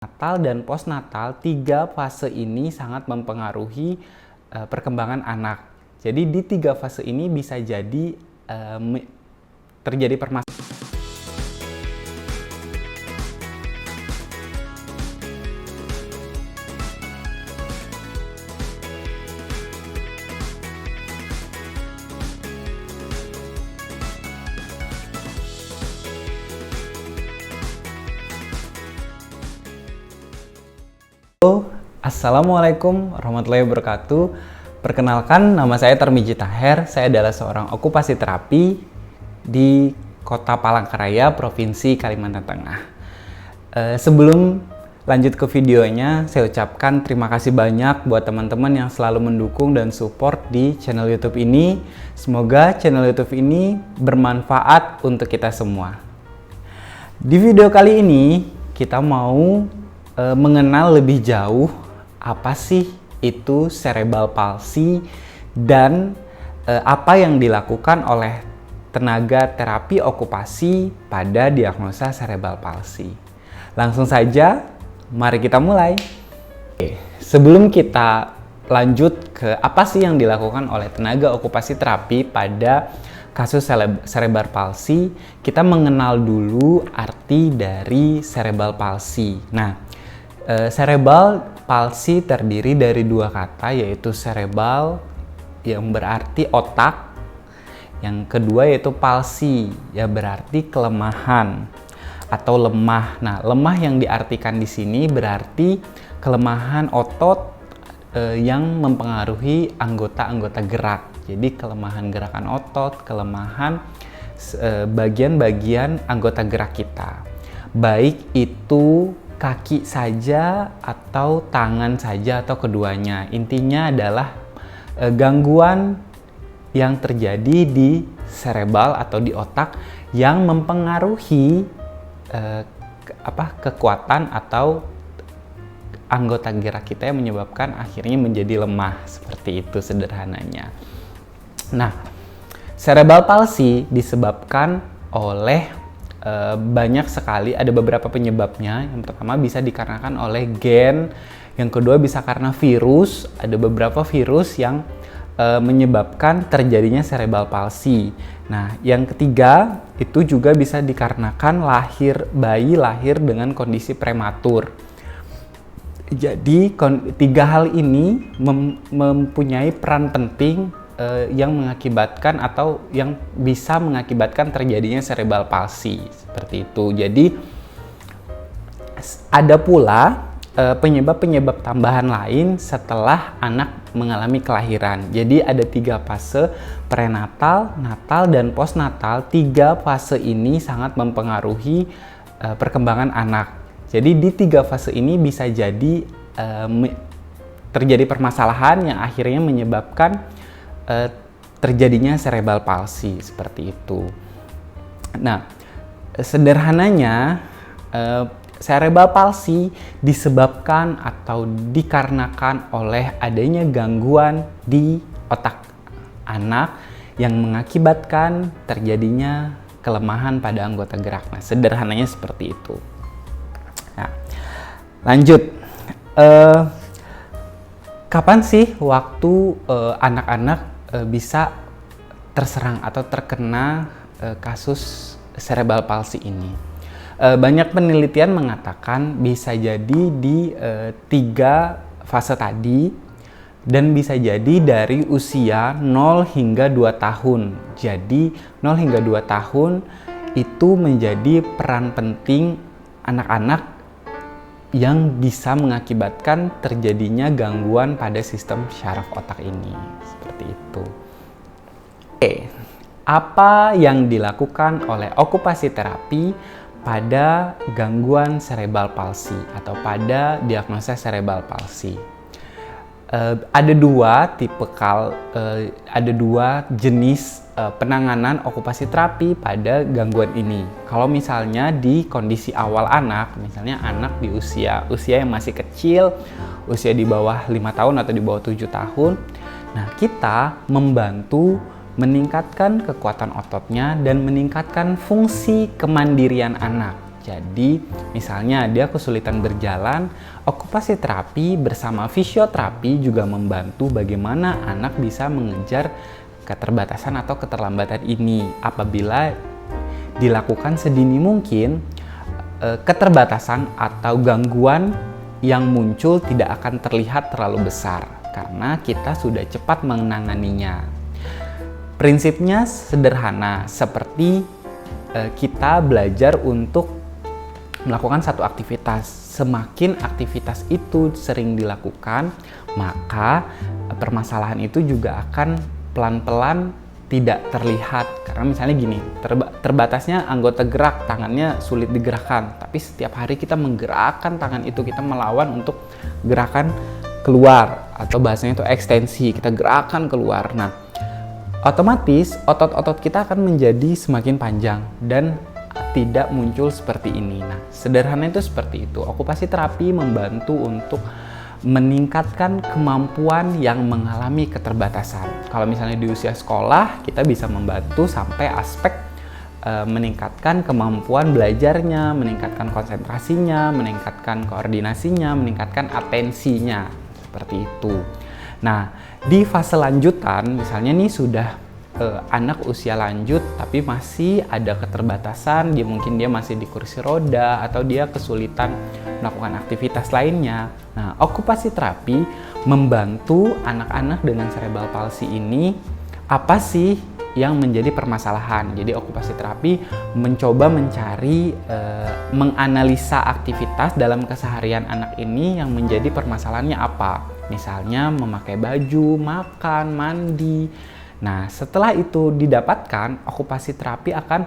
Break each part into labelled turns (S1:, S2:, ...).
S1: Natal dan postnatal, tiga fase ini sangat mempengaruhi perkembangan anak. Jadi di tiga fase ini bisa jadi terjadi permasalahan. Assalamualaikum warahmatullahi wabarakatuh. Perkenalkan, nama saya Tarmiji Taher. Saya adalah seorang okupasi terapi di Kota Palangkaraya, Provinsi Kalimantan Tengah. Sebelum lanjut ke videonya, saya ucapkan terima kasih banyak buat teman-teman yang selalu mendukung dan support di channel YouTube ini. Semoga channel YouTube ini bermanfaat untuk kita semua. Di video kali ini, kita mau mengenal lebih jauh apa sih itu cerebral palsy dan apa yang dilakukan oleh tenaga terapi okupasi pada diagnosa cerebral palsy. Langsung saja, mari kita mulai. Sebelum kita lanjut ke apa sih yang dilakukan oleh tenaga okupasi terapi pada kasus cerebral palsy, kita mengenal dulu arti dari cerebral palsy. Nah, cerebral palsy terdiri dari dua kata, yaitu cerebral yang berarti otak, yang kedua yaitu palsy yang berarti kelemahan atau lemah. Nah, lemah yang diartikan di sini berarti kelemahan otot yang mempengaruhi anggota-anggota gerak. Jadi kelemahan gerakan otot, kelemahan bagian-bagian anggota gerak kita. Baik itu kaki saja atau tangan saja atau keduanya. Intinya adalah gangguan yang terjadi di cerebral atau di otak yang mempengaruhi kekuatan atau anggota gerak kita yang menyebabkan akhirnya menjadi lemah. Seperti itu sederhananya. Nah, cerebral palsy disebabkan oleh banyak sekali, ada beberapa penyebabnya. Yang pertama bisa dikarenakan oleh gen, yang kedua bisa karena virus, ada beberapa virus yang menyebabkan terjadinya cerebral palsy. Nah, yang ketiga itu juga bisa dikarenakan bayi lahir dengan kondisi prematur. Jadi tiga hal ini mempunyai peran penting yang mengakibatkan atau yang bisa mengakibatkan terjadinya cerebral palsy seperti itu. Jadi ada pula penyebab-penyebab tambahan lain setelah anak mengalami kelahiran. Jadi ada tiga fase: prenatal, natal, dan postnatal. Tiga fase ini sangat mempengaruhi perkembangan anak. Jadi di tiga fase ini bisa jadi terjadi permasalahan yang akhirnya menyebabkan terjadinya cerebral palsy seperti itu. Nah, sederhananya cerebral palsy disebabkan atau dikarenakan oleh adanya gangguan di otak anak yang mengakibatkan terjadinya kelemahan pada anggota gerak. Nah, sederhananya seperti itu. Nah, lanjut. Kapan sih waktu anak-anak bisa terserang atau terkena kasus cerebral palsy ini? Banyak penelitian mengatakan bisa jadi di tiga fase tadi, dan bisa jadi dari usia 0 hingga 2 tahun. Jadi 0 hingga 2 tahun itu menjadi peran penting anak-anak yang bisa mengakibatkan terjadinya gangguan pada sistem syaraf otak ini. Seperti itu. Apa yang dilakukan oleh okupasi terapi pada gangguan cerebral palsy atau pada diagnosa cerebral palsy? Ada dua jenis penanganan okupasi terapi pada gangguan ini. Kalau misalnya di kondisi awal anak, misalnya anak di usia yang masih kecil, usia di bawah 5 tahun atau di bawah 7 tahun, nah kita membantu meningkatkan kekuatan ototnya dan meningkatkan fungsi kemandirian anak. Jadi, misalnya dia kesulitan berjalan, okupasi terapi bersama fisioterapi juga membantu bagaimana anak bisa mengejar keterbatasan atau keterlambatan ini. Apabila dilakukan sedini mungkin, keterbatasan atau gangguan yang muncul tidak akan terlihat terlalu besar karena kita sudah cepat menanganinya. Prinsipnya sederhana, seperti kita belajar untuk melakukan satu aktivitas. Semakin aktivitas itu sering dilakukan, maka permasalahan itu juga akan pelan-pelan tidak terlihat. Karena misalnya gini, terbatasnya anggota gerak, tangannya sulit digerakkan, tapi setiap hari kita menggerakkan tangan itu, kita melawan untuk gerakan keluar, atau bahasanya itu ekstensi, kita gerakan keluar. Nah, otomatis otot-otot kita akan menjadi semakin panjang dan tidak muncul seperti ini. Nah, sederhana itu seperti itu. Okupasi terapi membantu untuk meningkatkan kemampuan yang mengalami keterbatasan. Kalau misalnya di usia sekolah, kita bisa membantu sampai aspek meningkatkan kemampuan belajarnya, meningkatkan konsentrasinya, meningkatkan koordinasinya, meningkatkan atensinya, seperti itu. Nah, di fase lanjutan, misalnya nih sudah anak usia lanjut tapi masih ada keterbatasan, mungkin dia masih di kursi roda atau dia kesulitan melakukan aktivitas lainnya. Nah, okupasi terapi membantu anak-anak dengan cerebral palsy ini apa sih yang menjadi permasalahan. Jadi okupasi terapi mencoba mencari, menganalisa aktivitas dalam keseharian anak ini yang menjadi permasalahannya apa. Misalnya memakai baju, makan, mandi. Nah, setelah itu didapatkan, okupasi terapi akan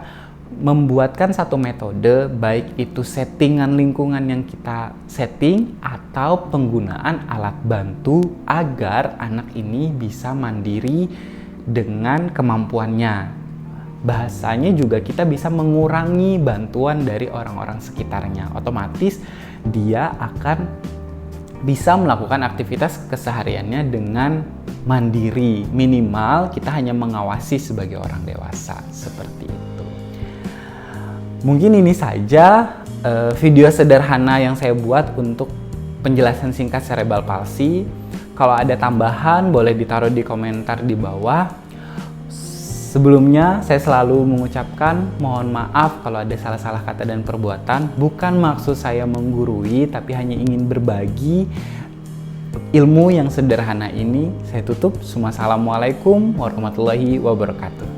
S1: membuatkan satu metode, baik itu settingan lingkungan yang kita setting atau penggunaan alat bantu agar anak ini bisa mandiri dengan kemampuannya. Bahasanya juga kita bisa mengurangi bantuan dari orang-orang sekitarnya. Otomatis dia akan bisa melakukan aktivitas kesehariannya dengan mandiri. Minimal kita hanya mengawasi sebagai orang dewasa, seperti itu. Mungkin ini saja video sederhana yang saya buat untuk penjelasan singkat cerebral palsy. Kalau ada tambahan boleh ditaruh di komentar di bawah. Sebelumnya saya selalu mengucapkan mohon maaf kalau ada salah-salah kata dan perbuatan. Bukan maksud saya menggurui, tapi hanya ingin berbagi ilmu yang sederhana ini. Saya tutup. Assalamualaikum warahmatullahi wabarakatuh.